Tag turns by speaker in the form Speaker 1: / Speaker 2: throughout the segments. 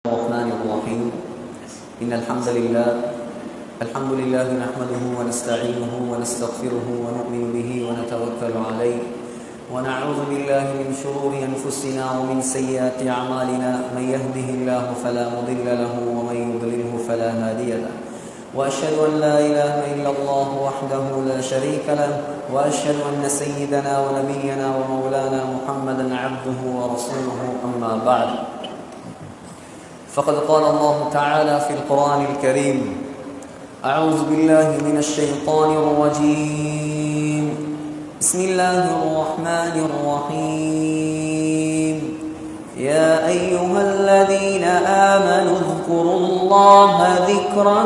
Speaker 1: الرحمن الرحيم إن الحمد لله نحمده ونستعينه ونستغفره ونؤمن به ونتوكل عليه ونعوذ بالله من شرور أنفسنا ومن سيئات أعمالنا من يهده الله فلا مضل له ومن يضلله فلا هادي له وأشهد أن لا إله إلا الله وحده لا شريك له وأشهد أن سيدنا ونبينا ومولانا محمدا عبده ورسوله أما بعد فقد قال الله تعالى في القرآن الكريم أعوذ بالله من الشيطان الرجيم بسم الله الرحمن الرحيم يا أيها الذين آمنوا اذكروا الله ذكرا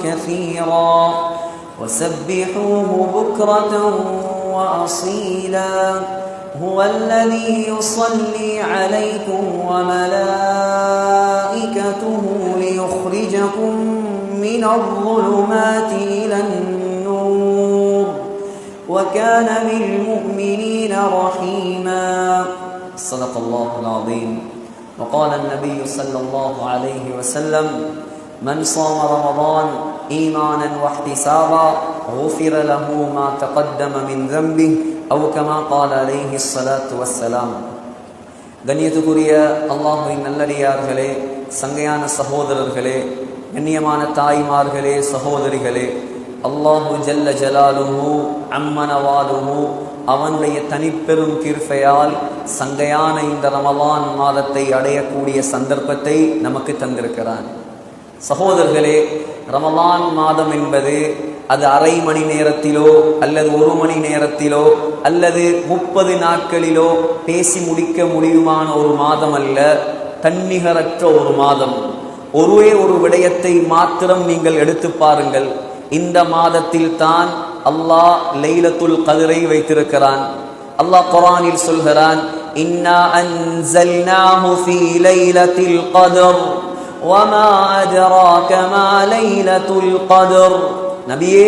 Speaker 1: كثيرا وسبحوه بكرة وأصيلا هو الذي يصلي عليكم وملائكته ليخرجكم من الظلمات إلى النور وكان بالمؤمنين رحيما صدق الله العظيم وقال النبي صلى الله عليه وسلم من صام رمضان إيمانا واحتسابا غفر له ما تقدم من ذنبه أو كما قال عليه الصلاة والسلام. கண்ணியத்துக்குரிய அல்லாஹ்வின் நல்லடியார்களே, சங்கையான சகோதரர்களே, கண்ணியமான தாய்மார்களே, சகோதரிகளே, அல்லாஹு ஜல்ல ஜலாலுஹு அம்மனவாலுஹு அவனுடைய தனிப்பெரும் கிருபையால் சங்கையான இந்த ரமலான் மாதத்தை அடையக்கூடிய சந்தர்ப்பத்தை நமக்கு தந்திருக்கிறான். சகோதரர்களே, ரமலான் மாதம் என்பது அது அரை மணி நேரத்திலோ அல்லது ஒரு மணி நேரத்திலோ அல்லது 30 நாட்களிலோ பேசி முடிக்க முடியுமான ஒரு மாதம் அல்ல, தன்னிகரற்ற ஒரு மாதம். ஒரே ஒரு விடயத்தை மாத்திரம் நீங்கள் எடுத்து பாருங்கள். இந்த மாதத்தில் தான் அல்லாஹ் லைலத்துல் கத்ரை வைத்திருக்கிறான். அல்லாஹ் குர்ஆனில் சொல்கிறான், இன்னா அன்ஸல்னாஹு ஃபீ லைலத்தில் கத்ர் வமா அத்ராக மா லைலத்துல் கத்ர். நபியே,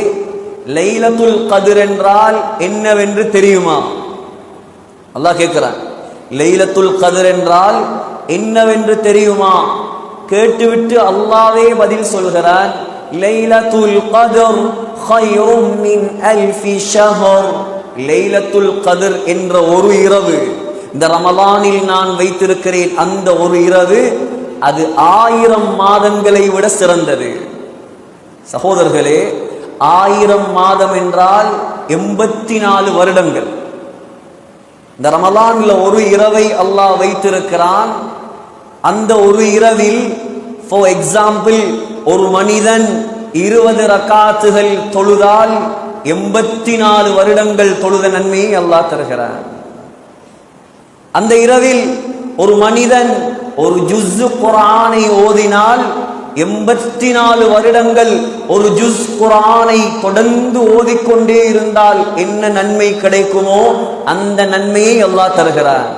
Speaker 1: லைலத்துல் கத்ர் என்றால் என்னவென்று தெரியுமா? அல்லாஹ் கேட்கிறான், லைலத்துல் கத்ர் என்றால் என்னவென்று தெரியுமா? கேட்டுவிட்டு அல்லாஹ்வே பதில் சொல்கிறான், லைலத்துல் கத்ர் கைரும் மின் அல்ஃபி ஷஹர். லைலத்துல் கத்ர் என்ற ஒரு இரவு இந்த ரமலானில் நான் வைத்திருக்கிறேன். அந்த ஒரு இரவு அது 1000 மாதங்களை விட சிறந்தது. சகோதரர்களே, 1000 மாதம் என்றால் 84 வருடங்கள். இந்த ரமலான்ல ஒரு இரவை அல்லாஹ் வைத்திருக்கிறான். அந்த ஒரு இரவில் ஃபார் எக்ஸாம்பிள் ஒரு மனிதன் 20 ரக்காத்துகள் தொழுதால் 84 வருடங்கள் தொழுத நன்மையை அல்லாஹ் தருகிறான். அந்த இரவில் ஒரு மனிதன் ஒரு ஜுஸ் குர்ஆனை ஓதினால் 84 வருடங்கள் ஒரு ஜுஸ் குர்ஆனை தொடர்ந்து ஓதிக்கொண்டே இருந்தால் என்ன நன்மை கிடைக்குமோ அந்த நன்மையை அல்லாஹ் தருகிறான்.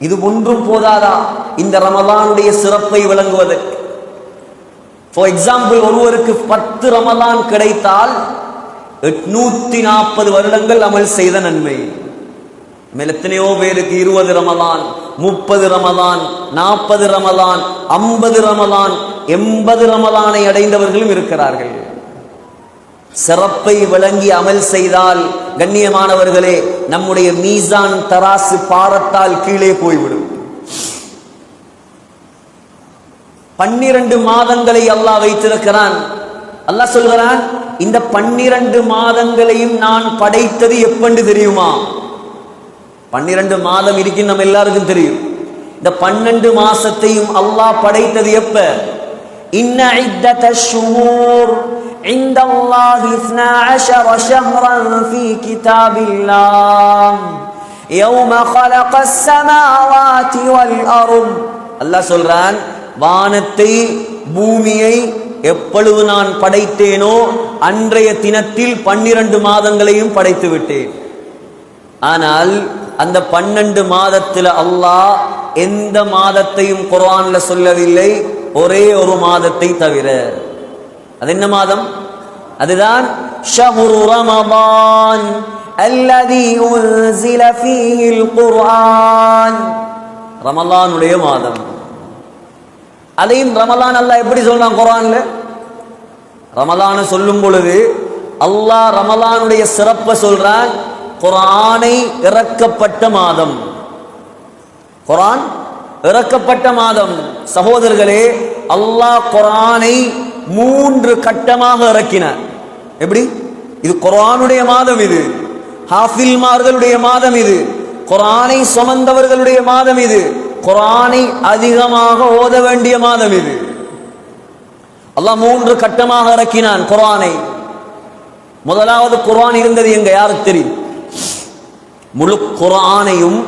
Speaker 1: இது ஒன்றும் போதாதா இந்த ரமலானுடைய சிறப்பை விளங்குவதற்கு? ஃபார் எக்ஸாம்பிள், ஒருவருக்கு 10 ரமலான் கிடைத்தால் 840 வருடங்கள் அமல் செய்த நன்மை. மேல் எத்தனையோ பேருக்கு 20 ரமலான், 30 ரமலான், 40 ரமலான், 50 ரமலான், 80 ரமலானை அடைந்தவர்களும் இருக்கிறார்கள். சிறப்பை விளங்கி அமல் செய்தால் கண்ணியமானவர்களே, நம்முடைய மீசான் தராசு பாரத்தால் கீழே போய்விடும். 12 மாதங்களை அல்லாஹ் வைத்திருக்கிறான். அல்லாஹ் சொல்கிறான், இந்த 12 மாதங்களையும் நான் படைத்தது எப்பண்டு தெரியுமா? 12 மாதம் இருக்கு, நம்ம எல்லாருக்கும் தெரியும். இந்த 12 மாசத்தையும் அல்லாஹ் படைத்தது எப்ப? இன்ன இத்தத்தஷ் ஷுஹூர் இன்தல்லாஹி 12 ஷஹ்ரன் ஃபீ கிதாபில்லாஹ் யௌம خلقஸ் ஸமாவாதி வல் அர்த். அல்லாஹ் சொல்றான், வானத்தை பூமியை எப்பொழுது நான் படைத்தேனோ அன்றைய தினத்தில் 12 மாதங்களையும் படைத்து விட்டேன். ஆனால் அந்த 12 மாதத்தில் அல்லாஹ் எந்த மாதத்தையும் குர்ஆன்ல சொல்லவில்லை, ஒரே ஒரு மாதத்தை தவிர. அது என்ன மாதம்? அதுதான் ஷஹ்ரு ரமதான் அல்லதி உன்ஸில ஃபீஹில் குர்ஆன். ரமலானுடைய மாதம். அதையும் ரமலான் அல்லாஹ் எப்படி சொல்றான் குர்ஆன்ல? ரமலான சொல்லும் பொழுது அல்லாஹ் ரமலானுடைய சிறப்பை சொல்றான். குர்ஆனை இறக்கப்பட்ட மாதம், குர்ஆன் இறக்கப்பட்ட மாதம். சகோதரர்களே, அல்லாஹ் குர்ஆனை 3 கட்டமாக இறக்கினார். எப்படி? இது குர்ஆனுடைய மாதம், இது ஹாஃபில்மார்களுடைய மாதம், இது குர்ஆனை சுமந்தவர்களுடைய மாதம், இது குர்ஆனை அதிகமாக ஓத வேண்டிய மாதம். இது அல்லாஹ் 3 கட்டமாக இறக்கினான் குர்ஆனை. முதலாவது குர்ஆன் இருந்தது எங்க? யாருக்கு தெரியும்? முழு குர்ஆனையும்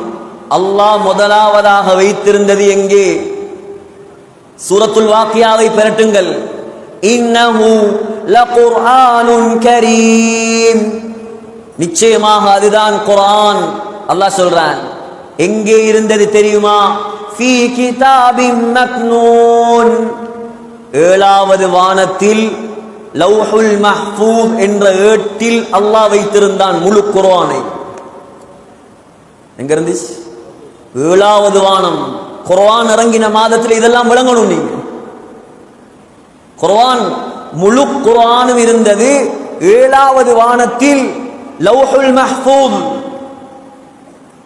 Speaker 1: அல்லாஹ் முதலாவதாக வைத்திருந்தது எங்கே? சூரத்துல் வாக்கியாவை பெறட்டுங்கள். இன்னஹு லகுர்ஆனுன் கரீம், நிச்சயமாக அதுதான் குர்ஆன். அல்லாஹ் சொல்றான். எங்கே இருந்தது தெரியுமா? ஃபீ கிதாபின் மக்னூன், 7வது வானத்தில் லவ்ஹுல் மஹ்ஃபூஸ் என்ற ஏட்டில் அல்லாஹ் வைத்திருந்தான் முழு குர்ஆனை. எங்க இருந்துச்சு? 7வது வானம். குர்ஆன் இறங்கின மாதத்தில் இதெல்லாம் விளங்கணும். நீங்க குர்ஆன் முழு குர்ஆனும் இருந்தது 7வது வானத்தில் லவ்ஹுல் மஹ்ஃபூஸ்,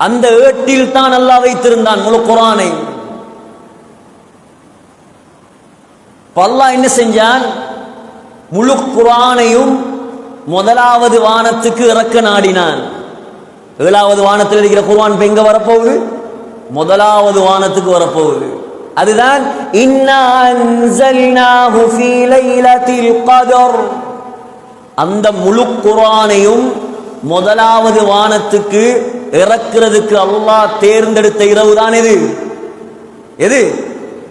Speaker 1: அந்த ஏட்டில் தான் அல்லாஹ் வைத்திருந்தான் முழு குர்ஆனை. அல்லாஹ் என்ன செஞ்சான்? முழு குர்ஆனையும் முதலாவது வானத்துக்கு இறக்க நாடினான். 7வது வானத்தில் இருக்கிற குர்ஆன் எங்க வரப்போகுது? முதலாவது வானத்துக்கு வரப்போகுது. அதுதான் இன்னா அன்ஸல்னாஹு ஃபீ லைலத்தில் கத்ர். அந்த முழு குர்ஆனையும் முதலாவது வானத்துக்கு இறக்கிறதுக்கு அல்லாஹ் தேர்ந்தெடுத்த இரவு தான் எது? எது?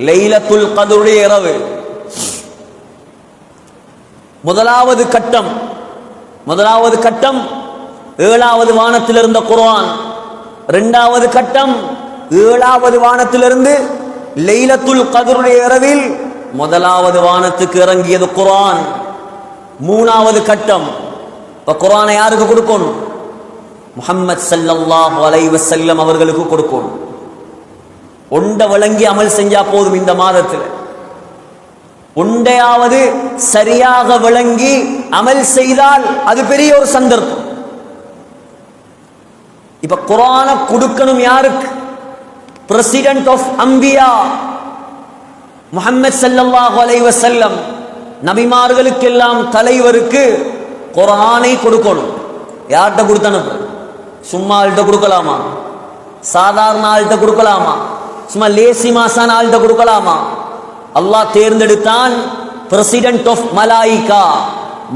Speaker 1: லைலத்துல் கத்ருடைய இரவு. முதலாவது கட்டம் 7வது வானத்தில் இருந்த குர்ஆன். 2வது கட்டம் 7வது வானத்திலிருந்து லைலத்துல் கத்ருடைய இரவில் முதலாவது வானத்துக்கு இறங்கியது குர்ஆன். 3வது கட்டம். இப்ப குர்ஆனை யாருக்கு கொடுக்கணும்? முஹம்மது ஸல்லல்லாஹு அலைஹி வஸல்லம் அவர்களுக்கு கொடுக்கணும். ஒண்ட வழங்கி அமல் செஞ்சா போதும். இந்த மாதத்தில் ஒண்டையாவது சரியாக விளங்கி அமல் செய்தால் அது பெரிய ஒரு சந்தர்ப்பம். இப்ப குர்ஆனை கொடுக்கணும் யாருக்கு? பிரசிடென்ட் ஆஃப் அம்பியா முஹம்மது ஸல்லல்லாஹு அலைஹி வஸல்லம், நபிமார்களுக்கெல்லாம் தலைவருக்கு குர்ஆனை கொடுக்கணும். யார்கிட்ட கொடுத்தனுப்பு? சும்மா ஆள்கிட்ட கொடுக்கலாமா? சாதாரண ஆள்கிட்ட கொடுக்கலாமா? சும்மா லேசி மாசான ஆள்கிட்ட கொடுக்கலாமா? அல்லாஹ் தேர்ந்தெடுத்தான் பிரசிடென்ட் ஆஃப் மலாயிகா,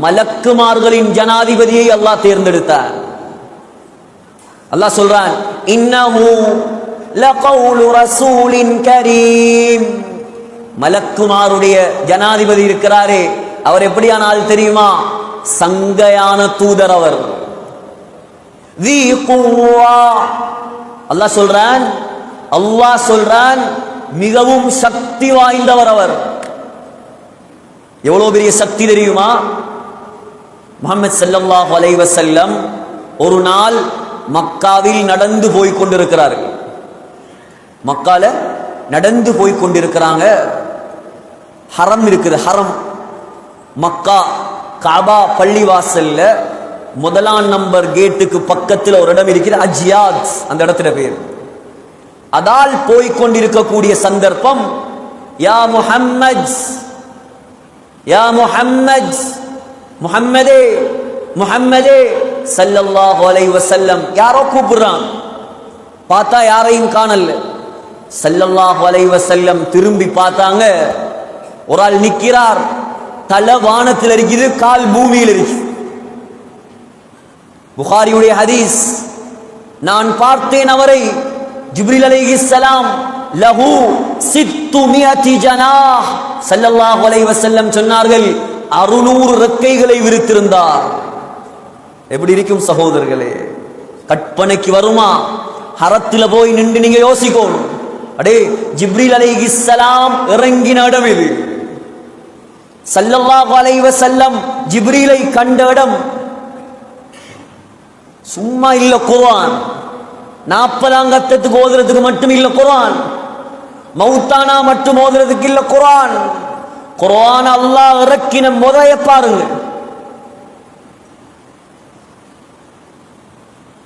Speaker 1: மலக்குமார்களின் ஜனாதிபதியை அல்லாஹ் தேர்ந்தெடுத்தான். அல்லாஹ் சொல்றான், இன்னஹு லகவுலு ரசூலின் கரீம். மலக்குமாருடைய ஜனாதிபதி இருக்கிறாரே, அவர் எப்படியான ஆள் தெரியுமா? சங்கையான தூதர் அவர். தி குவா. அல்லாஹ் சொல்றான் மிகவும் சக்தி வாய்ந்தவர் அவர். எவ்வளவு பெரிய சக்தி தெரியுமா? முஹம்மது ஸல்லல்லாஹு அலைஹி வஸல்லம் ஒரு நாள் மக்காவில் நடந்து போய் கொண்டிருக்கிறார்கள். மக்கால நடந்து போய் கொண்டிருக்கிறாங்க. ஹரம் இருக்குது. ஹரம் மக்கா காபா பள்ளிவாசல்ல 1ஆம் நம்பர் கேட்டுக்கு பக்கத்தில் ஒரு இடம் இருக்கிற அஜ்யாத், அந்த இடத்துல பேர். அதால் போய்கொண்டிருக்கக்கூடிய சந்தர்ப்பம், யா முஹம்மத், யா முஹம்மத், முஹம்மதே முஹம்மதே ஸல்லல்லாஹு அலைஹி வஸல்லம். யாரோ கூப்பிடுறான். பார்த்தா யாரையும் காணல. ஸல்லல்லாஹு அலைஹி வஸல்லம் திரும்பி பார்த்தாங்க. ஒரு ஆள் நிக்கிறார். தலை வானத்தில் இருக்குது, கால் பூமியில் இருக்கு. புகாரியுடைய ஹதீஸ். நான் பார்த்தேன் அவரை, ஜிப்ரீல் அலைஹிஸ்ஸலாம், லஹு 600 ஜனாஹ். ஸல்லல்லாஹு அலைஹி வஸல்லம் சொன்னார்கள், 600 ரெக்கைகளை விரித்திருந்தார். எப்படி இருக்கும் சகோதரர்களே? கற்பனைக்கு வருமா? ஹரத்துல போய் நின்று நீங்க யோசிக்கணும். அடே, ஜிப்ரீல் அலைஹிஸ்ஸலாம் இறங்கின இடம் இது. ஸல்லல்லாஹு அலைஹி வஸல்லம் ஜிப்ரீலை கண்ட இடம். சும்மா இல்ல குர்ஆன். 40 கட்டத்துக்கு ஓதுறதுக்கு மட்டும் இல்ல குர்ஆன். மௌத்தானா மட்டும் ஓதுறதுக்கு இல்ல குர்ஆன். குர்ஆன் அல்லாஹ் இறக்கின முறைய பாருங்க.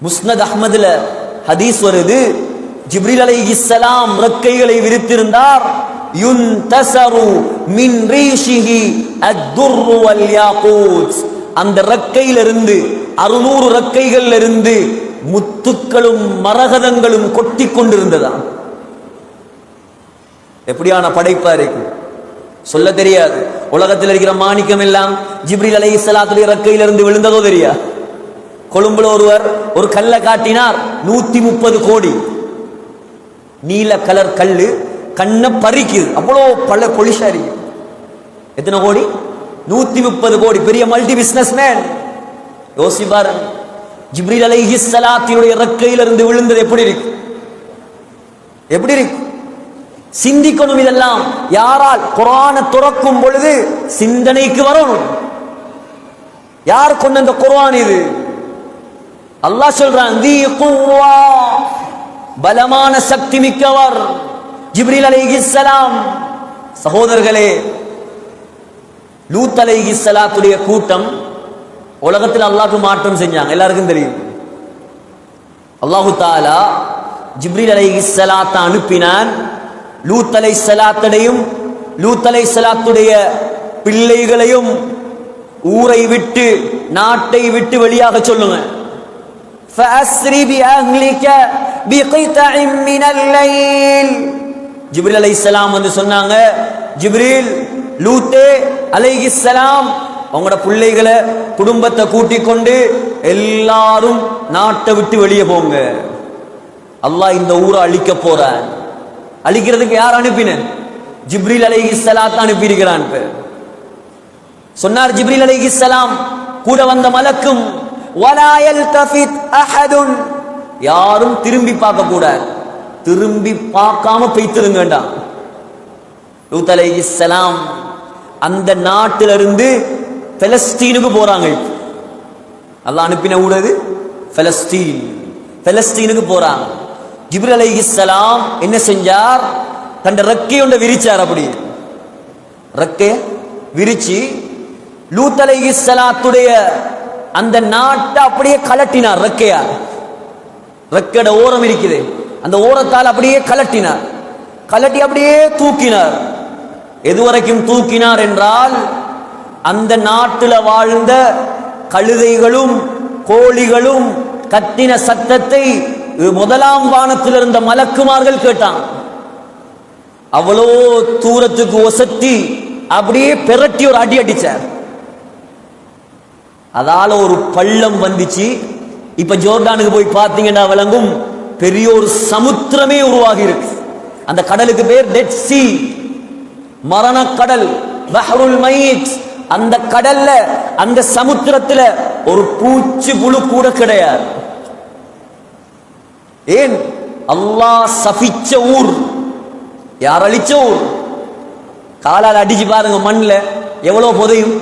Speaker 1: முஸ்னத் அஹ்மதுல ஹதீஸ் வருது, ஜிப்ரீல் அலைஹிஸ்ஸலாம் ரெக்கைகளை விரித்திருந்தார். யுன்தஸரு மின் ரீஷிஹி அத்-துர்ரு வல் யாகூத். அந்த ரெக்கையிலிருந்து 600 ரெக்கைகள்ல இருந்து முத்துக்களும் மரகதங்களும் கொட்டி கொண்டிருந்ததா. எப்படியான படைப்பா இருக்கு சொல்ல தெரியாது. உலகத்தில் இருக்கிற மாணிக்கம் எல்லாம் ஜிப்ரீல் அலைஹிஸ்ஸலாத்துடைய ரெக்கையிலிருந்து விழுந்ததோ தெரியா. கொழும்புல ஒருவர் ஒரு கல்லை காட்டினார், 130 கோடி நீல கலர் கல்லு, கண்ணை பறிக்குது, அவ்வளோ பல பொலிஷா இருக்கு. எத்தனை கோடி? 130 கோடி. பெரிய மல்டி பிசினஸ் மேன். யோசிப்பாரு, ஜிப்ரீல் அலைஹிஸ்ஸலாத்தினுடைய ரெக்கையிலிருந்து விழுந்தது எப்படி இருக்கு? எப்படி இருக்கு? சிந்திக்கணும். இதெல்லாம் யாரால் குர்ஆனை துறக்கும் பொழுது சிந்தனைக்கு வரணும். யார் கொண்ட அந்த குர்ஆன் இது? அல்லாஹ் சொல்றான், தி குவ்வா, பலமான சக்தி மிக்கவர் ஜிப்ரீல் அலைஹிஸ்ஸலாம். சகோதரர்களே, லூத் அலைஹிஸ்ஸலாத்துடைய கூட்டம் உலகத்தில் அல்லாஹ்க்கு மாற்றம் செஞ்சாங்க, எல்லாருக்கும் தெரியும். அல்லாஹு தஆலா ஜிப்ரீல் அலைஹிஸ்ஸலாத்தை அனுப்பினான். லூத் அலைஹிஸ்ஸலாத்தையும் லூத் அலைஹிஸ்ஸலாத்துடைய பிள்ளைகளையும் ஊரை விட்டு நாட்டை விட்டு வெளியாக சொல்லுங்க. فأسري بأهلك بقطع من الليل. ஜிப்ரீல் அலைஹிஸ்ஸலாம் வந்து சொன்னாங்க, ஜிப்ரீல், லூத்தே அலைஹிஸ்ஸலாம் உங்களோட பிள்ளைகளை குடும்பத்தை கூட்டிக் கொண்டு எல்லாரும் நாட்டை விட்டு வெளியே போங்க. அல்லாஹ் இந்த ஊரை அழிக்க போறான். அழிக்கிறதுக்கு யார் அனுப்பின? ஜிப்ரீல் அலைஹிஸ்ஸலாத்தை அனுப்பி இருக்கிறான். சொன்னார் ஜிப்ரீல் அலைஹிஸ்ஸலாம், கூட வந்த மலக்கும், ولا يلتفت احد, யாரும் திரும்பி பார்க்க கூடாது, திரும்பி பார்க்காம பெய்திருங்க வேண்டாம். லூத் அலைஹிஸ்ஸலாம் அந்த நாட்டிலிருந்து பலஸ்தீனுக்கு போறாங்க. அல்லாஹ் அனுப்பின ஊடது பலஸ்தீனுக்கு போறாங்க. ஜிப்ரீல் அலைஹிஸ்ஸலாம் என்ன செஞ்சார்? தன் ரெக்கையை ஒன்றை விரிச்சார். அப்படி ரெக்கையை விரிச்சு லூத் அலைஹிஸ்ஸலாத்துடைய அந்த நாட்டை அப்படியே கலட்டினார். ரெக்கையோட ஓரம் இருக்குது, அந்த ஓரத்தால் அப்படியே கலட்டினார். கலட்டி அப்படியே தூக்கினார். எதுவரைக்கும் தூக்கினார் என்றால், அந்த நாட்டில் வாழ்ந்த கழுதைகளும் கோழிகளும் கத்தின சத்தத்தை முதலாம் வானத்தில் இருந்த மலக்குமார்கள் கேட்டான். அவ்வளோ தூரத்துக்கு ஒசத்தி அப்படியே பெரட்டி ஒரு அடி அடிச்சார். அதால ஒரு பள்ளம் வந்துச்சு. இப்ப ஜோர்டானுக்கு போய் பார்த்தீங்கன்னா விளங்கும், பெரிய ஒரு சமுத்திரமே உருவாகி இருக்கு. அந்த கடலுக்கு பேர் டெட் சி, மரண கடல், பஹ்ருல் மைத். அந்த கடல்ல, அந்த சமுத்திரத்துல ஒரு பூச்சி புழு கூட கிடையாது. ஏன்? அல்லாஹ் சபிச்ச ஊர். யார் அழிச்ச ஊர்? காலால் அடிச்சு பாருங்க, மண்ணில் எவ்வளவு புதையும்.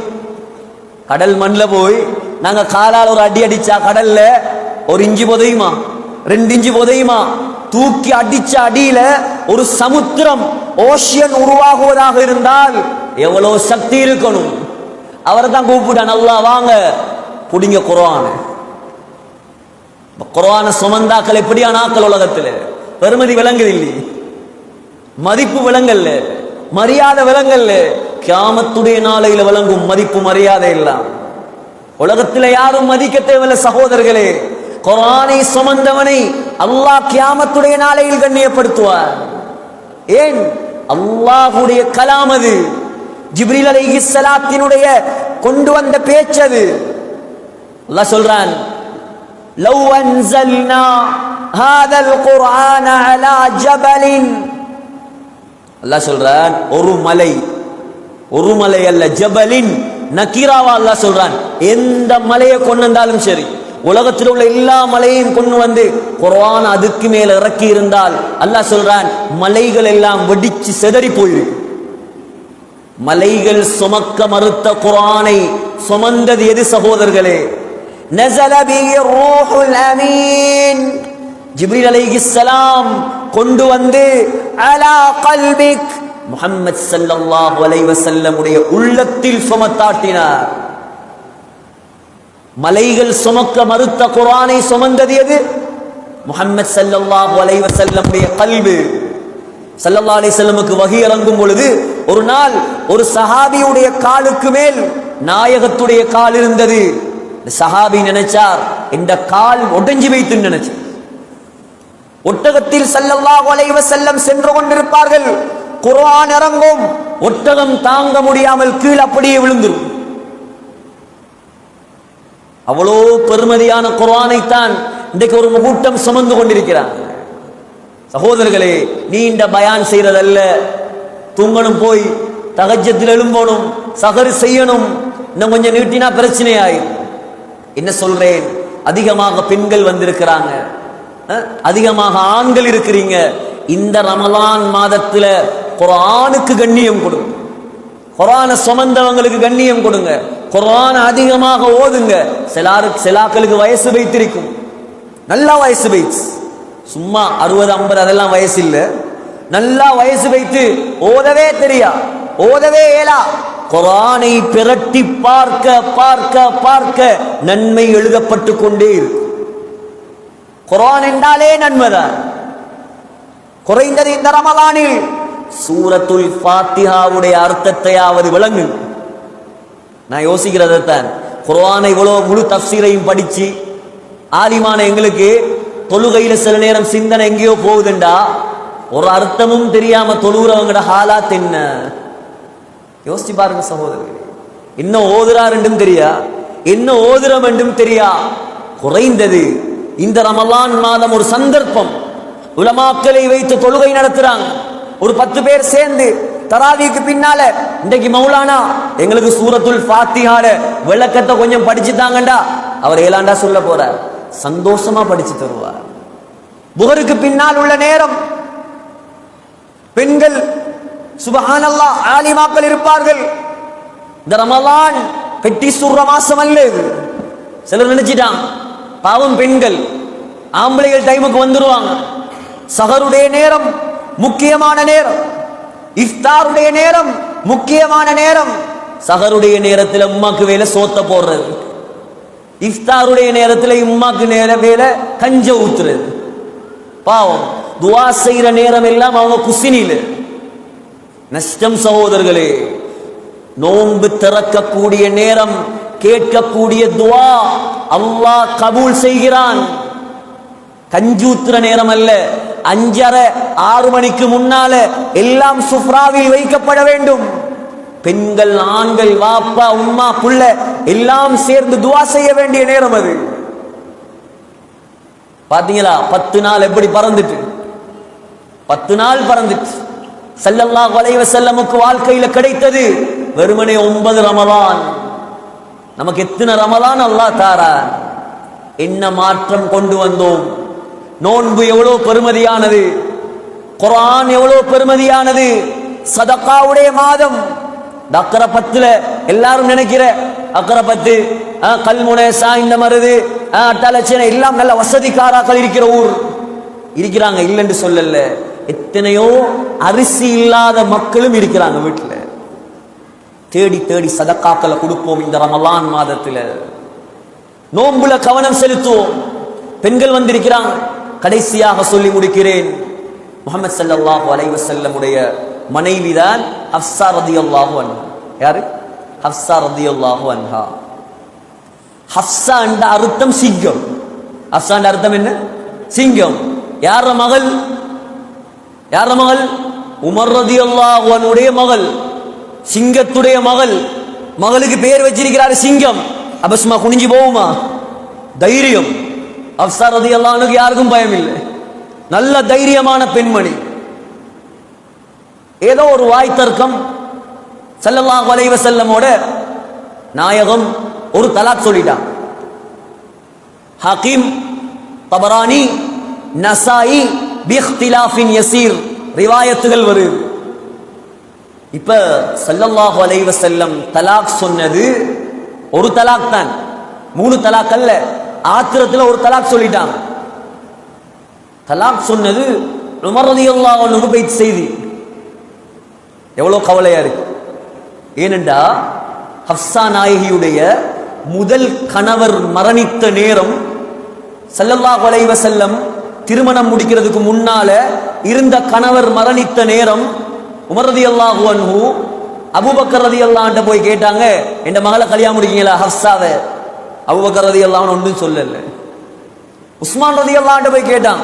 Speaker 1: கடல் மண்ணில் போய் நாங்க காலால் ஒரு அடி அடிச்சா கடல்ல 1 இன்ச்சு புதையுமா, 2 இன்ச்சு புதையுமா? தூக்கி அடிச்ச அடியில ஒரு சமுத்திரம், ஓஷியன் உருவாகுவதாக இருந்தால் எவ்வளவு சக்தி இருக்கணும். அவரை தான் கூப்பிட்டான் அல்லாஹ், வாங்க புடிங்க குர்ஆனை. குர்ஆனை சுமந்தாக்கள் எப்படியான ஆக்கள் உலகத்தில்? பெருமதி விளங்குது இல்லை, மதிப்பு விளங்கல்ல, மரியாதை விளங்கல்ல. கியாமத்துடைய நாளையில விளங்கும் மதிப்பு மரியாதை எல்லாம். உலகத்தில் யாரும் மதிக்க தேவையில்லை சகோதரர்களே. குர்ஆனை சுமந்தவனை அல்லாஹ் கியாமத்துடைய நாளையில் கண்ணியப்படுத்துவார். ஏன்? அல்லாஹ்வுடைய கலாம் அது. ஜிப்ரீல் அலைஹிஸ்ஸலாத்தினுடைய கொண்டு வந்த பேச்சது. அல்லாஹ் சொல்றான், லவ் அன்ஸல்னா ஹாதல் குர்ஆன அலா ஜபலின். அல்லாஹ் சொல்றான், ஒரு மலை அல்ல, ஜபலின் நக்கீராவா அல்லாஹ் சொல்றான். எந்த மலையை கொண்டு வந்தாலும் சரி, உலகத்தில் உள்ள எல்லா மலையையும் கொண்டு வந்து குர்ஆன் அதுக்கு மேல இறக்கி இருந்தால் அல்லாஹ் சொல்றான், மலைகள் எல்லாம் வெடிச்சு செதறி போயிடும். மலைகள் சுமக்க மறுத்த குர்ஆனை சுமந்தது எது சகோதரர்களே? நஸல பிஹி ரூஹுல் அமீன். ஜிப்ரீல் அலைஹிஸ்ஸலாம்
Speaker 2: கொண்டு வந்து அலா கல்பிக் முஹம்மது ஸல்லல்லாஹு அலைஹி வஸல்லம் உடைய உள்ளத்தில் சுமத்தாட்டினார். மலைகள் சுமக்க மறுத்த குர்ஆனை சுமந்தது எது? முஹம்மது ஸல்லல்லாஹு அலைஹி வஸல்லம் உடைய கல்பு. ஸல்லல்லாஹு அலைஹி வஸல்லமுக்கு வஹி இறங்கும் பொழுது ஒரு நாள் ஒரு சஹாபியுடைய காலுக்கு மேல் நாயகத்துடைய கால் இருந்தது. சஹாபி நினைச்சார், இந்த கால் உடைஞ்சு வைத்து நினைச்சு. ஒட்டகத்தில் ஸல்லல்லாஹு அலைஹி வஸல்லம் சென்று கொண்டிருப்பார்கள். குர்ஆன் இறங்கும், ஒட்டகம் தாங்க முடியாமல் கீழே அப்படியே விழுந்துரும். அவ்வளோ பெருமதியான குர்ஆனைத்தான் இன்றைக்கு ஒரு கூட்டம் சுமந்து கொண்டிருக்கிறார். சகோதரர்களே, நீண்ட பயான் செய்யறதல்ல, தூங்கணும், போய் தஹஜ்ஜத்தில் எழும்பணும், சஹர் செய்யணும். இன்னும் கொஞ்சம் நீட்டினா பிரச்சனையாயிரும். என்ன சொல்றேன், அதிகமாக பெண்கள் வந்திருக்கிறாங்க, அதிகமாக ஆண்கள் இருக்கிறீங்க. இந்த ரமலான் மாதத்துல குர்ஆனுக்கு கண்ணியம் கொடுங்க, குர்ஆனை சுமந்தவங்களுக்கு கண்ணியம் கொடுங்க, குர்ஆன் அதிகமாக ஓதுங்க. சிலாக்களுக்கு வயசு வைத்திருக்கும், நல்லா வயசு வைத்து, சும்மா 60 50 அதெல்லாம் வயசு இல்லை, நல்லா வயசு வைத்து ஓதவே தெரியா, ஓதவே ஏலா. குர்ஆனை பிரட்டி பார்க்க பார்க்க பார்க்க நன்மை எழுதப்பட்டு கொண்டே இருக்கு. குர்ஆன் என்றாலே நன்மைதான். குறைந்தது இந்த ரமலானில் சூரத்துல் ஃபாத்திஹாவுடைய அர்த்தத்தையாவது விளங்கு. நான் யோசிக்கிறதான், குர்ஆனை இவ்வளவு முழு தஃப்சீரையும் படிச்சு ஆலிமான எங்களுக்கு தொழுகையில சில நேரம் சிந்தனை எங்கேயோ போகுதுண்டா, ஒரு அர்த்தமும் தெரியாம தொழுகிறவங்கட ஹாலாத் என்ன யோசிச்சு பாருங்க சகோதரர்களே. என்ன ஓதுறார் என்றும் தெரியா, என்ன ஓதுறம் என்றும் தெரியா. குறைந்தது இந்த ரமலான் மாதம் ஒரு சந்தர்ப்பம், உலமாக்களை வைத்து தொழுகை நடத்துறாங்க. ஒரு 10 பேர் சேர்ந்து தராவிக்கு பின்னால இன்றைக்கு மௌலானா எங்களுக்கு சூரத்துல் ஃபாத்திஹால விளக்கத்தை கொஞ்சம் படிச்சுட்டாங்கண்டா, அவர் ஏலாண்டா சொல்ல போறார், சந்தோஷமா படிச்சு தருவார். புகருக்கு பின்னால் உள்ள நேரம் பெண்கள் சுபஹானல்லாஹ் ஆலிமாக்கள் இருப்பார்கள். இந்த ரமலான் பெட்டி சுர்ற மாசம் அல்ல இது. சிலர் நினைச்சிட்டாங்க பாவம் பெண்கள், ஆம்பளைகள் டைமுக்கு வந்துருவாங்க. சஹருடைய நேரம் முக்கியமான நேரம், இஃப்தாருடைய நேரம் முக்கியமான நேரம். சஹருடைய நேரத்தில் உம்மாக்கு வேலை சோத்த போடுறது, இஃப்தாருடைய நேரத்தில் உம்மாக்கு நேர வேலை கஞ்ச ஊத்துறது. பாவம் துஆ செய்யற நேரம் எல்லாம் அவங்க குசினில நஷ்டம். சகோதரர்களே, நோன்பு திறக்கக்கூடிய நேரம், கேட்கக்கூடிய துஆ அல்லாஹ் கபூல் செய்கிறான். கஞ்சூத்திர நேரம் அல்ல, 5:30 6 மணிக்கு முன்னால எல்லாம் சுஃப்ராவில் வைக்கப்பட வேண்டும். பெண்கள், ஆண்கள், வாப்பா, உம்மா, புள்ள எல்லாம் சேர்ந்து துஆ செய்ய வேண்டிய நேரம் அது. பாத்தீங்களா 10 நாள் எப்படி பறந்துட்டு, 10 நாள் பறந்துட்டு. ஸல்லல்லாஹு அலைஹி வஸல்லமுக்கு வாழ்க்கையில கிடைத்தது வெறுமனே 9 ரமலான். நமக்கு எத்தனை ரமலான் அல்லாஹ் தாரான். என்ன மாற்றம் கொண்டு வந்தோம். நோன்பு எவ்வளவு பெருமதியானது, குர்ஆன் எவ்வளவு பெருமதியானது, சதகாவுடைய மாதம். அக்கறை 10ல எல்லாரும் நினைக்கிற அக்கறை 10 கல்முனை சாய்ந்த மருது அட்டாலட்சணை எல்லாம் நல்ல வசதிக்காராக்கள் இருக்கிற ஊர் இருக்கிறாங்க, இல்லைன்னு சொல்லல. எத்தனையோ அரிசி இல்லாத மக்களும் இருக்கிறாங்க வீட்டுல. தேடி தேடி சதகாக்களை கொடுப்போம் இந்த ரமலான் மாதத்துல. நோன்புல கவனம் செலுத்துவோம். பெண்கள் வந்திருக்கிறாங்க. கடைசியாக சொல்லி முடிக்கிறேன், முஹம்மது ஸல்லல்லாஹு அலைஹி வஸல்லம் உடைய மனைவிதான் ஹஃப்ஸா ரலியல்லாஹு அன்ஹா. யாரு? ஹஃப்ஸா ரலியல்லாஹு அன்ஹா. ஹஃப்ஸா என்ற அர்த்தம் சிங்கம். ஹஃப்ஸா என்ற அர்த்தம் என்ன? சிங்கம். யார மகள்? யார மகள்? உமர் ரலியல்லாஹு அன்ஹுடைய மகள், சிங்கத்துடைய மகள். மகளுக்கு பேர் வச்சிருக்கிறார் சிங்கம். அபஸ்மா குனிஞ்சு போகுமா? தைரியம். ஹஃப்ஸா ரலியல்லாஹு அன்ஹா யாருக்கும் பயம் இல்லை, நல்ல தைரியமான பெண்மணி. ஏதோ ஒரு வாய் தர்க்கம், ஸல்லல்லாஹு அலைஹி வஸல்லமோட நாயகம் ஒரு தலாக் சொல்லிட்டான். ஹாகிம், தபரானி, நசாயி பிஇக்திலாஃபின் யஸீர் ரிவாயத்துகள் வருது. இப்ப ஸல்லல்லாஹு அலைஹி வஸல்லம் தலாக் சொன்னது ஒரு தலாக் தான், 3 தலாக் அல்ல. ஆத்திரத்துல ஒரு தலாக் சொல்லிட்டாங்க. தலாக் சொன்னது உமர் ரலியல்லாஹு அன்ஹு போய் செய்தி எவ்வளவு கவலையா இருக்கு. ஏனென்றா ஹப்ஸா நாயகியுடைய முதல் கணவர் மரணித்த நேரம் ஸல்லல்லாஹு அலைஹி வஸல்லம் திருமணம் முடிக்கிறதுக்கு முன்னால இருந்த கணவர் மரணித்த நேரம் உமர் ரலியல்லாஹு அன்ஹு அபூபக்கர் ரலியல்லாஹு அன்ஹு போய் கேட்டாங்க, என் மகளை கல்யாணம் முடிக்கீங்களா ஹப்ஸாவை? அபூபக்கர் ரலியல்லாஹு அன்ஹு ஒன்றும் சொல்லல. உஸ்மான் ரலியல்லாஹு அன்ஹு போய் கேட்டான்,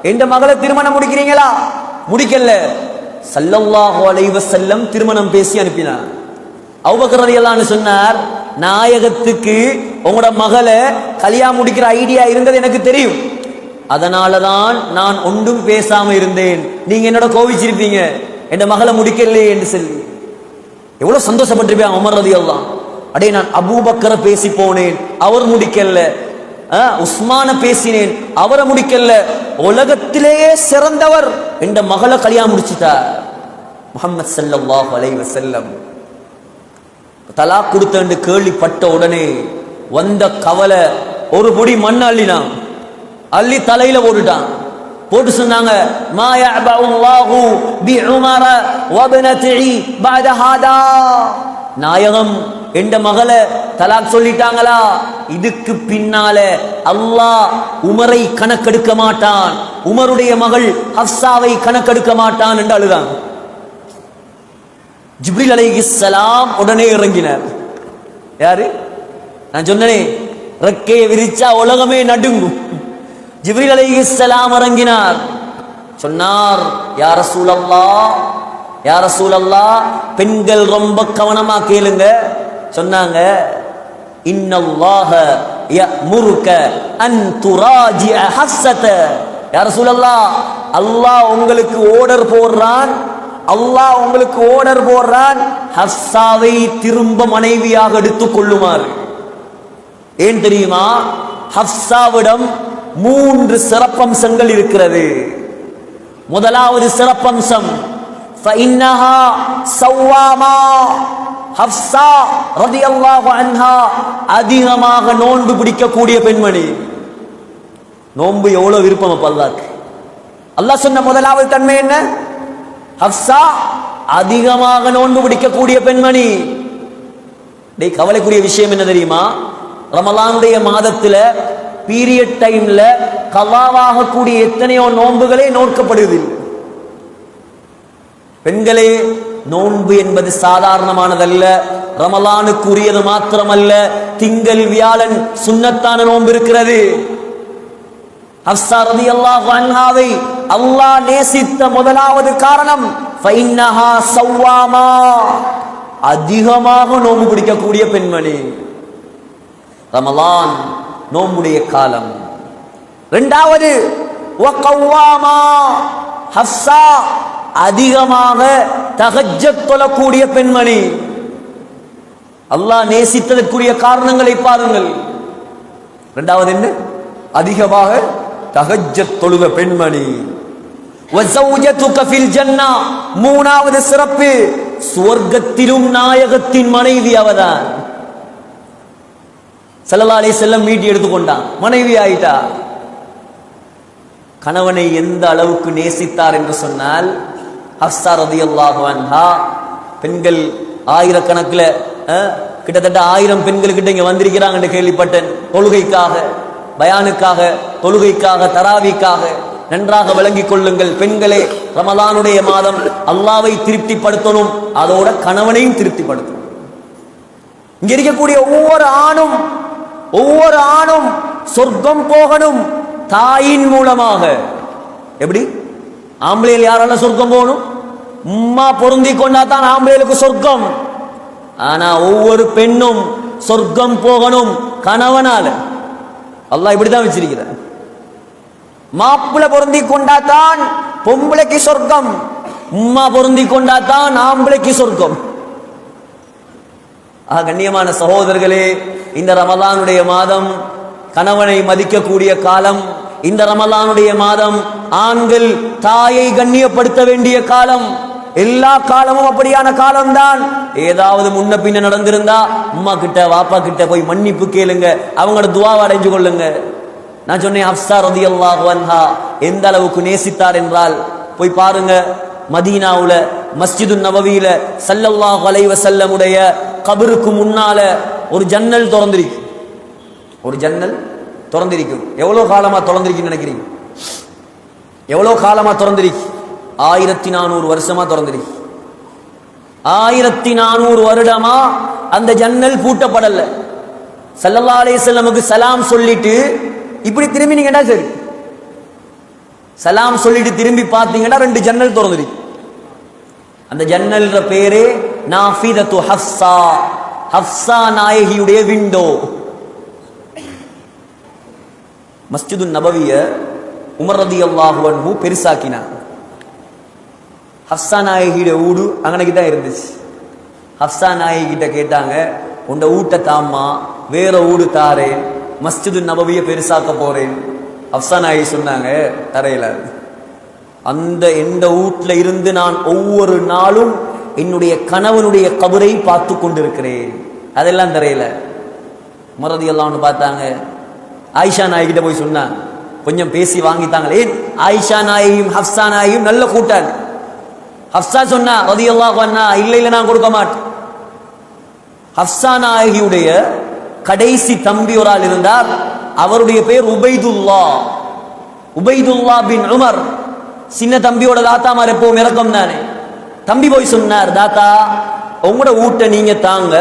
Speaker 2: என் மகளை திருமணம் முடிக்கிறீங்களா? முடிக்கல. ஸல்லல்லாஹு அலைஹி வஸல்லம் திருமணம் பேசி அனுப்பினார். அபூபக்கர் ரலியல்லாஹு அன்ஹு சொன்னார், நாயகத்துக்கு உங்களோட மகளை கல்யாணம் முடிக்கிற ஐடியா இருந்தது எனக்கு தெரியும், அதனாலதான் நான் ஒன்றும் பேசாம இருந்தேன். நீங்க என்னோட கோவிச்சிருப்பீங்க என் மகளை முடிக்கலையே என்று சொல்லி. எவ்வளவு சந்தோஷப்பட்டிருப்பேன் உமர் ரலியல்லாஹு. அடே நான் அபூபக்கரை பேசி போனேன், அவர் முடிக்கல. உஸ்மான பேசினேன், அவரை முடிக்கல. உலகத்திலேயே சிறந்தவர் என்ற மகளை கல்யாணம் முடிச்சிட்டார் முஹம்மது ஸல்லல்லாஹு அலைஹி வஸல்லம். தலாக் கொடுத்த கேள்விப்பட்ட உடனே வந்த கவலை, ஒரு பொடி மண் அள்ளினான், அள்ளி தலையில போட்டுட்டான். போட்டு சொன்னாங்க, மா யஅபுல்லாஹு பி உமர வ இப்னதிஹி பஅத ஹாதா. நாயகம் என்ற மகளை தலாக் சொல்லிட்டாங்களா, இதுக்கு பின்னால அல்லாஹ் உமரை கணக்கெடுக்க மாட்டான், உமருடைய மகள் ஹப்ஸாவை கணக்கெடுக்க மாட்டான் என்று அழுதான். ஜிப்ரீல் அலைஹிஸ்ஸலாம் உடனே இறங்கினார். யாரு? நான் சொன்னனே, ரெக்கையை விரிச்சா உலகமே நடுங்கும். ஜிப்ரீல் அலைஹிஸ்ஸலாம் இறங்கினார். சொன்னார், யா ரசூலல்லாஹ், யா ரசூலல்லாஹ், பெண்கள் ரொம்ப கவனமா கேளுங்க. சொன்னாங்க, இன்னல்லாஹ யஅமுருக அன் துராஜிஅ ஹஃஸத. யா ரசூலல்லாஹ், அல்லாஹ் உங்களுக்கு ஆர்டர் போடுறான், அல்லாஹ் உங்களுக்கு ஆர்டர் போடுறான், ஹஃஸாவை திரும்ப மனைவியாக எடுத்துக் கொள்ளுமாறு. ஏன் தெரியுமா? ஹஃஸாவிடம் 3 சிறப்பம்சங்கள் இருக்கிறது. முதலாவது சிறப்பம்சம், ஃபஇன்னஹா ஸவ்வாமா. ஹப்ஸா ரலியல்லாஹு அன்ஹா அதிகமாக நோன்பு பிடிக்கக்கூடிய பெண்மணி. நோன்பு எவ்வளவு விருப்பம் அப்ப அல்லாஹ்க்கு. அல்லாஹ் சொன்ன முதலாவது தன்மை என்ன? ஹப்ஸா அதிகமாக நோன்பு பிடிக்கக்கூடிய பெண்மணி. டேய், கவலைக்குரிய விஷயம் என்ன தெரியுமா? ரமலானுடைய மாதத்துல பீரியட் டைம்ல கலாவாக கூடிய எத்தனையோ நோன்புகளே நோக்கப்படுவதில்லை. பெண்களே, நோன்பு என்பது சாதாரணமானதல்ல. ரமலானுக்கு உரியது மாத்திரமல்ல, திங்கள் வியாழன் சுன்னத்தான நோன்பு இருக்கிறது. ஹப்ஸா ரலியல்லாஹு அன்ஹாவை அல்லாஹ் நேசித்த முதலாவது காரணம், ஃபஇன்னஹா ஸவ்வாமா, அதிகமாக நோன்பு பிடிக்கக்கூடிய பெண்மணி. ரமலான் நோன்புடைய காலம். இரண்டாவது, வகவ்வாமா. ஹப்ஸா அதிகமாக தஹஜ்ஜத் தொழக்கூடிய பெண்மணி. அல்லாஹ் நேசித்ததற்குரிய காரணங்களை பாருங்கள். இரண்டாவது என்ன? அதிகமாக தஹஜ்ஜத் தொழுக பெண்மணி. வஸௌஜதுக ஃபில் ஜன்னah. மூணாவது சிறப்பு, சுவர்க்கத்திலும் நாயகத்தின் மனைவி அவதான். ஸல்லல்லாஹு அலைஹி வஸல்லம் மீட்டி எடுத்துக்கொண்டான், மனைவி ஆயிட்டா. கணவனை எந்த அளவுக்கு நேசித்தார் என்று சொன்னால், ஹப்ஸா ரலியல்லாஹு அன்ஹா, பெண்கள் ஆயிரக்கணக்கில் கிட்டத்தட்ட 1000 பெண்கள் கிட்ட இங்க வந்திருக்கிறாங்க என்று கேள்விப்பட்டேன். தொழுகைக்காக, பயானுக்காக, தொழுகைக்காக, தராவிக்காக. நன்றாக விளங்கிக் கொள்ளுங்கள் பெண்களே, ரமலானுடைய மாதம் அல்லாஹ்வை திருப்திப்படுத்தணும், அதோட கணவனையும் திருப்திப்படுத்தணும். இங்க இருக்கக்கூடிய ஒவ்வொரு ஆணும் சொர்க்கம் போகணும் தாயின் மூலமாக. எப்படி? ஆம்பளையில் யாரால சொர்க்கம் போகணும்? உம்மா பொருந்தி கொண்டா தான் ஆம்பளைகளுக்கு சொர்க்கம். ஆனா ஒவ்வொரு பெண்ணும் சொர்க்கம் போகணும் கணவனால. அல்லாஹ் இப்படிதான் வச்சிருக்கிறார். மாப்பிள்ளை பொருந்தி கொண்டா தான் பொம்பளைக்கு சொர்க்கம், உம்மா பொருந்தி கொண்டா தான் ஆம்பளைக்கு சொர்க்கம். கண்ணியமான சகோதரர்களே, இந்த ரமலானுடைய மாதம் கணவனை மதிக்கக்கூடிய காலம். இந்த ரமலானுடைய மாதம் ஆண்கள் தாயை கண்ணியப்படுத்த வேண்டிய காலம். எல்லா காலமும் அப்படியான காலம்தான். ஏதாவது முன்ன பின்ன நடந்திருந்தா உம்மா கிட்ட வாப்பா கிட்ட போய் மன்னிப்பு கேளுங்க, அவங்களோட துஆவை அடைஞ்சு கொள்ளுங்க. நான் சொன்னேன் ஹப்ஸா ரலியல்லாஹு அன்ஹா எந்த அளவுக்கு நேசித்தார் என்றால் போய் பாருங்க, மதீனாவுல மஸ்ஜிது நபவியில ஸல்லல்லாஹு அலைஹி வஸல்லம் உடைய கபருக்கு முன்னால ஒரு ஜன்னல் திறந்திருக்கு. ஒரு ஜன்னல் திறந்திருக்கும். எவ்வளவு காலமா திறந்திருக்குன்னு நினைக்கிறீங்க? எவ்வளவு காலமா திறந்திருக்கு? 1400 வருஷமா திறந்திருக்கு. 1400 வருடமா அந்த ஜன்னல் பூட்டப்படல. ஸல்லல்லாஹு அலைஹி வஸல்லமுக்கு சலாம் சொல்லிட்டு இப்படி திரும்பினீங்கன்னா சரி, சலாம் சொல்லிட்டு திரும்பி பார்த்தீங்கன்னா 2 ஜன்னல் திறந்திருக்கு. அந்த ஜன்னல்ற பேரே நாஃபிதத்து ஹஃப்ஸா, ஹஃப்ஸா நாயகியுடைய விண்டோ. மஸ்ஜிது நபவிய உமர் ரலியல்லாஹு அன்ஹு பெருசாக்கினார். ஹஃப்ஸா நாயகியுடைய ஊடு அங்கனைக்கு தான் இருந்துச்சு. ஹஃப்ஸா நாயகி கிட்ட கேட்டாங்க, உண்ட ஊட்ட தாம்மா, வேற ஊடு தாரேன், மஸ்ஜிது நபவிய பெருசாக்க போறேன். ஹஃப்ஸா நாயகி சொன்னாங்க, தரையில அந்த எந்த வீட்டில் இருந்து நான் ஒவ்வொரு நாளும் என்னுடைய கணவனுடைய கபரை பார்த்து கொண்டிருக்கிறேன். அதெல்லாம் தரையில. உமர் ரலியல்லாஹு அன்ஹு பார்த்தாங்க. ஆயிஷா நாயகிட்ட போய் சொன்னாங்க, கொஞ்சம் பேசி வாங்கித்தாங்க. ஏன் ஆயிஷா நாயகியும் ஹஃப்ஸா நாயகியும் நல்ல கூட்டாளி. ஹஃப்ஸா சொன்னா ரலியல்லாஹு அன்ஹா, இல்ல இல்ல நான் கொடுக்க மாட்டேன். ஹஃப்ஸா நாயகியுடைய கடைசி தம்பி ஒரு ஆள் இருந்தார். அவருடைய பேர் உபைதுல்லா. உபைதுல்லா பின் உமர். சின்ன தம்பியோட தாத்தாமார் எப்பவும் இறக்கம் தானே. தம்பி போய் சொன்னார், தாத்தா உங்களோட வீட்டை நீங்க தாங்க,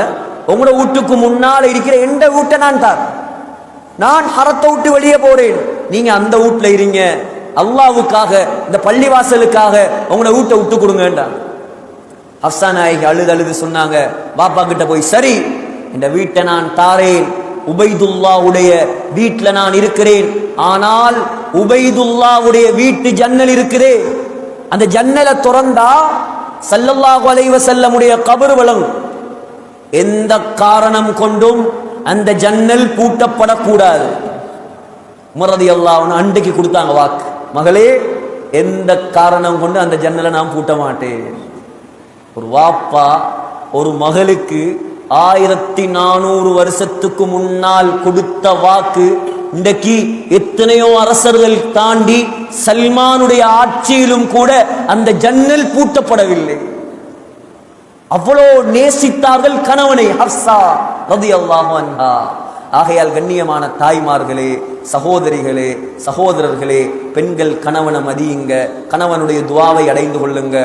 Speaker 2: உங்களோட வீட்டுக்கு முன்னால இருக்கிற எந்த வீட்டை நான் தார், நான் ஹரத்தை விட்டு வெளியே போறேன், நீங்க அந்த வீட்டுல இருங்க, அல்லாவுக்காக இந்த பள்ளிவாசலுக்காக உங்களோட வீட்டை விட்டு கொடுங்கன்றான். ஹஃப்ஸா நாயகி அழுது அழுது சொன்னாங்க, பாப்பா கிட்ட போய், சரி இந்த வீட்டை நான் தாரேன், உபைதுல்லாவுடைய வீட்டுல நான் இருக்கிறேன், ஆனால் உபைதுல்லாவுடைய வீட்டு ஜன்னல் இருக்குதே, அந்த ஜன்னலை திறந்தா ஸல்லல்லாஹு அலைஹி வஸல்லமுடைய கபர் விளங்கும். எந்த காரணம் கொண்டும் அந்த ஜன்னல் பூட்டப்படக்கூடாது. உமர் ரலியல்லாஹு அன்ஹு அன்றைக்கு கொடுத்தாங்க வாக்கு, மகளே எந்த காரணம் கொண்டு அந்த ஜன்னலை நான் பூட்ட மாட்டேன். ஒரு வாப்பா ஒரு மகளுக்கு 1400 வருஷத்துக்கு முன்னால் கொடுத்த வாக்கு இன்றைக்கு எத்தனையோ அரசர்கள் தாண்டி சல்மானுடைய ஆட்சியிலும் கூட அந்த ஜன்னல் பூட்டப்படவில்லை. அவ்வளோ நேசித்தார்கள் கணவனை ஹஃப்ஸா ரலியல்லாஹு அன்ஹா. ஆகையால் கண்ணியமான தாய்மார்களே, சகோதரிகளே, சகோதரர்களே, பெண்கள் கணவனை மதியுங்க, கணவனுடைய துவாவை அடைந்து கொள்ளுங்க.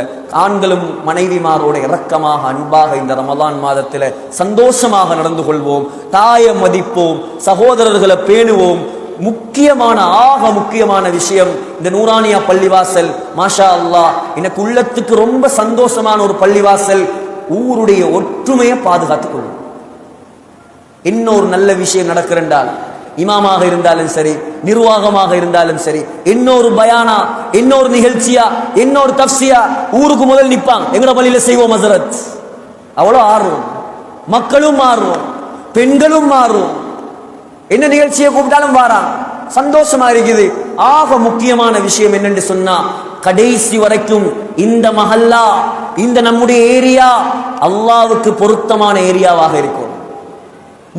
Speaker 2: ஆண்களும் மனைவிமாரோட இரக்கமாக அன்பாக இந்த ரமலான் மாதத்தில் சந்தோஷமாக நடந்து கொள்வோம், தாயை மதிப்போம், சகோதரர்களை பேணுவோம். முக்கியமான முக்கியமான விஷயம் இந்த நூரானியா பள்ளிவாசல். மாஷா அல்லாஹ், எனக்கு உள்ளத்துக்கு ரொம்ப சந்தோஷமான ஒரு பள்ளிவாசல். ஊருடைய ஒற்றுமையை பாதுகாத்துக் கொள்ளும். இன்னொரு நல்ல விஷயம் நடக்கிறென்றால், இமாமாக இருந்தாலும் சரி, நிர்வாகமாக இருந்தாலும் சரி, இன்னொரு பயானா, இன்னொரு நிகழ்ச்சியா, இன்னொரு தப்சியா, ஊருக்கு முதல் நிப்பாங்க, எங்கட பள்ளியில செய்வோம் ஹஸரத். அவ்வளோ ஆர்வம், மக்களும் ஆர்வம், பெண்களும் ஆர்வம். என்ன நிகழ்ச்சியை கூப்பிட்டாலும் வாராங்க, சந்தோஷமா இருக்குது. முக்கியமான விஷயம் என்னென்று சொன்னா, கடைசி வரைக்கும் இந்த மஹல்லா, இந்த நம்முடைய ஏரியா அல்லாஹ்வுக்கு பொருத்தமான ஏரியாவாக இருக்கும்.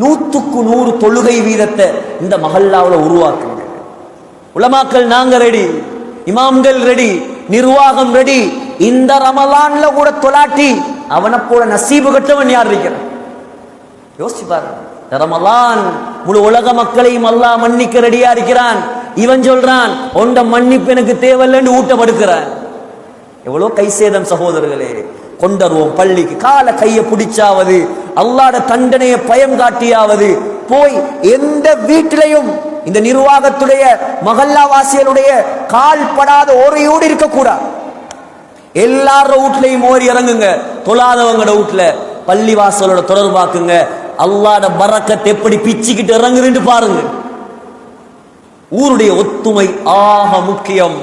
Speaker 2: 100க்கு 100 தொழுகை வீதத்தை இந்த மஹல்லாவுல உருவாக்குங்க. உலமாக்கள் நாங்க ரெடி, இமாம்கள் ரெடி, நிர்வாகம் ரெடி. இந்த ரமலான்ல கூட தொலாட்டி அவனை போல நசீபு கட்டவன் யார் இருக்கிறான்? யோசிச்சு பாருங்க. ரமலான் முழு உலக மக்களையும் அல்லாஹ் மன்னிக்க ரெடியா இருக்கிறான். இவன் சொல்றான், உண்ட மன்னிப்பு எனக்கு தேவையில்லைன்னு ஊட்டப்படுக்கிறான். எவ்வளவு கை சேதம் சகோதரர்களே. கொண்டருவோம் பள்ளிக்கு, கால கையை பிடிச்சாவது, அல்லாஹ்ட தண்டனையை பயம் காட்டியாவது போய் எந்த வீட்டிலையும் இந்த நிர்வாகத்துடைய மஹல்லாவாசிகளுடைய கால் படாத ஒரு வீடு இருக்கக்கூடாது. எல்லார வீட்லையும் ஓரி இறங்குங்க. தொழாதவங்களோட வீட்டுல பள்ளிவாசலோட தொடர்பாக்குங்க. அல்லாஹ்ட பரக்கத் எப்படி பிச்சுக்கிட்டு இறங்குறேன்னு பாருங்க. ஊருடைய ஒத்துமை முக்கியம்.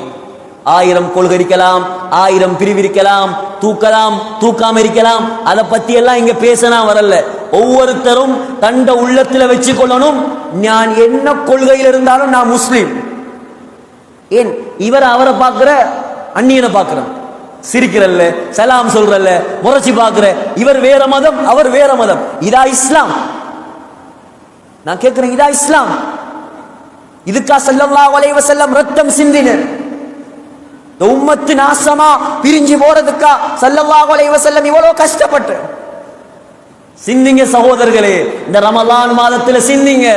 Speaker 2: 1000 கொள்கை இருக்கலாம், 1000 பிரிவு இருக்கலாம், தூக்கலாம், தூக்காம இருக்கலாம். அதை பத்தி எல்லாம் இங்க பேசினா வரல. ஒவ்வொருத்தரும் தண்ட உள்ளத்துல வச்சு கொள்ளணும், நான் என்ன கொள்கையில் இருந்தாலும் நான் முஸ்லீம். ஏன் இவர் அவரை பார்க்கிற, அந்நியனை பார்க்கிறேன், சிரிக்கிறல்ல, சலாம் சொல்றல்ல, முறைச்சி பார்க்கிற, இவர் வேற மதம், அவர் வேற மதம். இதா இஸ்லாம்? நான் கேட்கிறேன், இதா இஸ்லாம்? இதுக்கா ஸல்லல்லாஹு அலைஹி வஸல்லம் ரத்தம் சிந்தின? இந்த உம்மத்து நாசமா பிரிஞ்சு போறதுக்கா ஸல்லல்லாஹு அலைஹி வஸல்லம் இவ்வளவு கஷ்டப்பட்டு? சிந்திங்க சகோதரர்களே, இந்த ரமலான் மாதத்துல சிந்திங்க.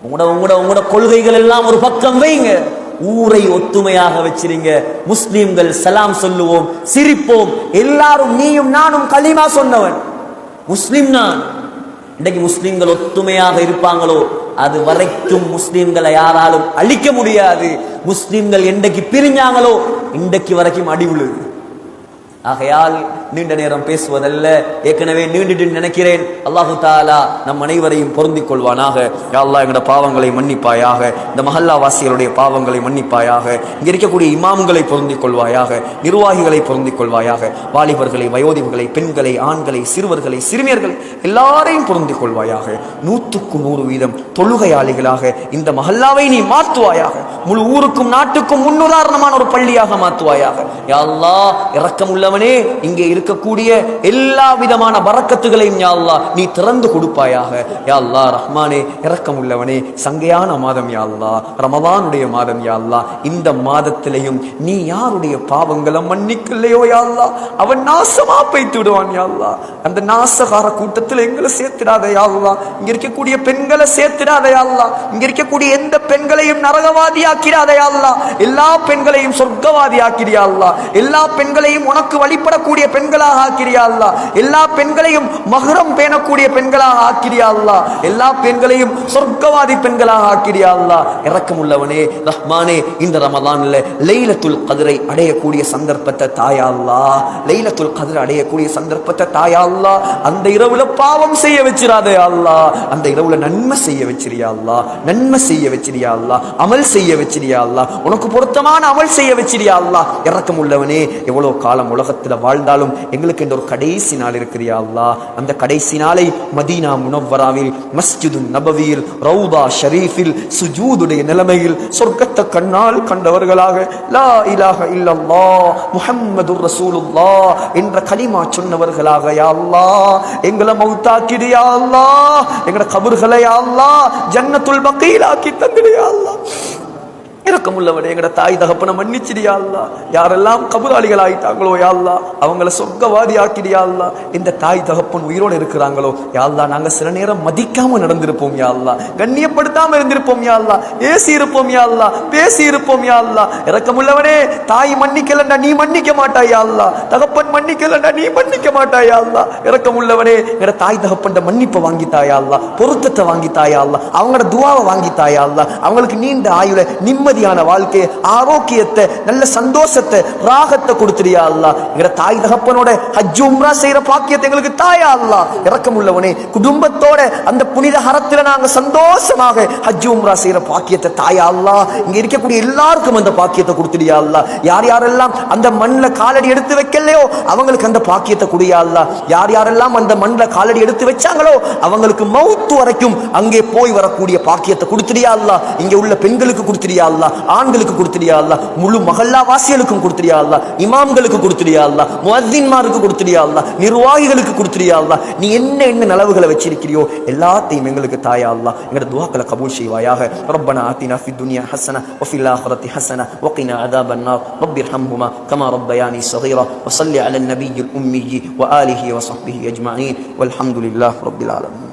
Speaker 2: உங்களோட கொள்கைகள் எல்லாம் ஒரு பக்கம் வைங்க. ஊரை ஒத்துமையாக வச்சிருங்க. முஸ்லிம்கள் சலாம் சொல்லுவோம், சிரிப்போம். எல்லாரும் நீயும் நானும் கலிமா சொன்னவன் முஸ்லிம் நான். இன்றைக்கு முஸ்லிம்கள் ஒத்துமையாக இருப்பாங்களோ அது வரைக்கும் முஸ்லிம்களை யாராலும் அழிக்க முடியாது. முஸ்லிம்கள் என்றைக்கு பிரிஞ்சாங்களோ இன்றைக்கு வரைக்கும் அடி விழுது. ஆகையால் நீண்ட நேரம் பேசுவதல்ல, ஏற்கனவே நீண்டுட்டு நினைக்கிறேன். அல்லாஹு தாலா நம் அனைவரையும் பொருந்திக் கொள்வானாக. யா அல்லாஹ் எங்களோட பாவங்களை மன்னிப்பாயாக, இந்த மஹல்லா வாசிகளுடைய பாவங்களை மன்னிப்பாயாக, இங்க இருக்கக்கூடிய இமாம்களை பொருந்திக் கொள்வாயாக, நிர்வாகிகளை பொருந்திக் கொள்வாயாக, வாலிபர்களை, வயோதிபர்களை, பெண்களை, ஆண்களை, சிறுவர்களை, சிறுமியர்களை எல்லாரையும் பொருந்திக் கொள்வாயாக. 100% தொழுகையாளிகளாக இந்த மஹல்லாவை நீ மாற்றுவாயாக. முழு ஊருக்கும் நாட்டுக்கும் முன்னுதாரணமான ஒரு பள்ளியாக மாற்றுவாயாக. யா அல்லாஹ் இரக்கமுள்ளவனே, இங்கே இருக்கக்கூடிய எல்லா விதமான பரக்கத்துகளையும் யா அல்லாஹ் நீ திறந்து கொடுப்பாயாக. யா அல்லாஹ் ரஹ்மானே, இரக்கமுள்ளவனே, சங்கையான மாதம் யா அல்லாஹ், ரமலானுடைய மாதம் யா அல்லாஹ், இந்த மாதத்திலையும் நீ யாருடைய பாவங்களை மன்னிக்கலையோ யா அல்லாஹ் அவன் நாசமா போய்த்து விடுவான் யா அல்லாஹ். அந்த நாசகார கூட்டத்தில் எங்களை சேர்த்திடாத யா அல்லாஹ். இங்க இருக்கக்கூடிய பெண்களை சேர்த்திடாத யா அல்லாஹ். இங்க இருக்கக்கூடிய எந்த பெண்களையும் நரகவாதி ஆக்கிடாத யா அல்லாஹ். எல்லா பெண்களையும் சொர்க்கவாதி ஆக்கிறியா அல்லாஹ். எல்லா பெண்களையும் உனக்கு வழிபடக்கூடிய பெண்களாக ஆக்கிறியா அல்லாஹ். எல்லா பெண்களையும் மஹ்ரம் பேணக்கூடிய பெண்களாக ஆக்கிறியா அல்லாஹ். எல்லா பெண்களையும் சொர்க்கவாதி பெண்களாக ஆக்கிறியா அல்லாஹ். இரக்கமுள்ளவனே ரஹ்மானே, இந்த ரமலான்ல லைலத்துல் கத்ரை அடையக்கூடிய சந்தர்ப்பத்தை தாயா அல்லாஹ். லைலத்துல் கத்ரை அடையக்கூடிய சந்தர்ப்பத்தை தாயா அல்லாஹ். அந்த இரவுல பாவம் செய்ய வச்சிராதே அல்லாஹ். அந்த இரவுல நன்மை செய்ய வச்சிரியா அல்லாஹ். நன்மை செய்ய வச்சிரியா அல்லாஹ். அமல் செய்ய வச்சிரியா அல்லாஹ். உனக்கு பொருத்தமான அமல் செய்ய வச்சிரியா அல்லாஹ். இரக்கமுள்ளவனே, எவ்வளவு காலம் உலகத்துல வாழ்ந்தாலும் எங்களுக்கு இந்த ஒரு கடைசி நாள் இருக்கிறியா அல்லாஹ். அந்த கடைசி நாளை மதீனா முனவ்வராவில், மஸ்ஜிது நபவியில், ரவுதா ஷரீஃபில் சுஜூதுடைய நிலைமையில் சொர்க்கத்தை கண்ணால் கண்டவர்களாக லா இலாஹ இல்லல்லாஹ் முஹம்மதுர் ரசூலுல்லாஹ் என்ற கலிமா சொன்னவர்களாக யா அல்லாஹ் எங்களை மௌத்தாக்கிடு யா அல்லாஹ். எங்கட கபர்களை யா அல்லாஹ் ஜன்னத்துல் பகீல் ஆக்கி தந்திடு யா அல்லாஹ். இரக்கமுள்ளவனே, எங்கட தாய் தகப்பனை மன்னிச்சிடியா அல்லாஹ். யாரெல்லாம் கபராளிகள் ஆயிட்டாங்களோ யா அல்லாஹ் அவங்கள சொர்க்கவாதி ஆக்கிடியா அல்லாஹ். இந்த தாய் தகப்பன் உயிரோடு இருக்கிறாங்களோ யா அல்லாஹ் நாங்க சில நேரம் மதிக்காம நடந்திருப்போம் யா அல்லாஹ். கண்ணியப்படுத்தாம இருந்திருப்போம் யா அல்லாஹ். ஏசி இருப்போம் யா அல்லாஹ். பேசி இருப்போம் யா அல்லாஹ். இரக்கமுள்ளவனே, தாய் மன்னிக்கலண்டா நீ மன்னிக்க மாட்டாய் யா அல்லாஹ். தகப்பன் மன்னிக்கலண்டா நீ மன்னிக்க மாட்டாய் யா அல்லாஹ். இரக்கமுள்ளவனே, எங்கட தாய் தகப்பன் மன்னிப்பை வாங்கித்தாயா அல்லாஹ். பொருத்தத்தை வாங்கித்தாயா அல்லாஹ். அவங்களோட துவாவை வாங்கித்தாயா அல்லாஹ். அவங்களுக்கு நீண்ட ஆயுள நிம்மதியான வாழ்க்கையை, ஆரோக்கியத்தை, நல்ல சந்தோஷத்தை, ராகத்தை கொடுத்துறியா அல்லாஹ். எங்கட தாய் தகப்பனோட ஹஜ் உம்ரா செய்யற பாக்கியத்தை எங்களுக்கு தாயா அல்லாஹ். இரக்கமுள்ளவனே, குடும்பத்தோட அந்த புனித ஹரத்துல நாங்க சந்தோஷமாக ஹஜ் உம்ரா செய்யற பாக்கியத்தை தாயா அல்லாஹ். இங்க இருக்கக்கூடிய எல்லாருக்கும் அந்த பாக்கியத்தை கொடுத்துறியா அல்லாஹ். யார் யாரெல்லாம் அந்த மண்ணில காலடி எடுத்து வைக்கலையோ அவங்களுக்கு அந்த பாக்கியத்தை குடியா அல்லாஹ். யார் யாரெல்லாம் அந்த மண்ணில காலடி எடுத்து வச்சாங்களோ அவங்களுக்கு மௌத்து வரைக்கும் அங்கே போய் வரக்கூடிய பாக்கியத்தை கொடுத்துறியா அல்லாஹ். இங்க உள்ள பெண்களுக்கு கொடுத்துறியா அல்லாஹ், ஆண்களுக்கு கொடுத்துறியா அல்லாஹ், முழு மஹல்லா வாசிகளுக்கும் கொடுத்துறியா அல்லாஹ், இமாம்களுக்கு கொடுத்துறியா அல்லாஹ், முஅத்தின்மாருக்கு கொடுத்துறியா அல்லாஹ், நிர்வாகிகளுக்கு கொடுத்துறியா அல்லாஹ். நீ என்ன நலவுகளை வச்சிருக்கிறியோ எல்லாத்தையும் எங்களுக்கு தாயா அல்லாஹ். எங்கட துஆக்களை கபூல் செய்வாயாக. ரப்பனா ஆத்தினா ஃபித் துன்யா ஹஸனா வ ஃபில் ஆখিরাতি ஹஸனா வ கினா அஸாபன் நார். ரப்பிர்ஹம்ஹுமா கமா ரப்பயானி ஸகீரா வ ஸல்லி அலன் நபிய்யில் உம்மி வ ஆலிஹி வ ஸஹ்பிஹி அஜ்மஈன் வல்ஹம்துலில்லாஹி ரப்பில் ஆலமீன்.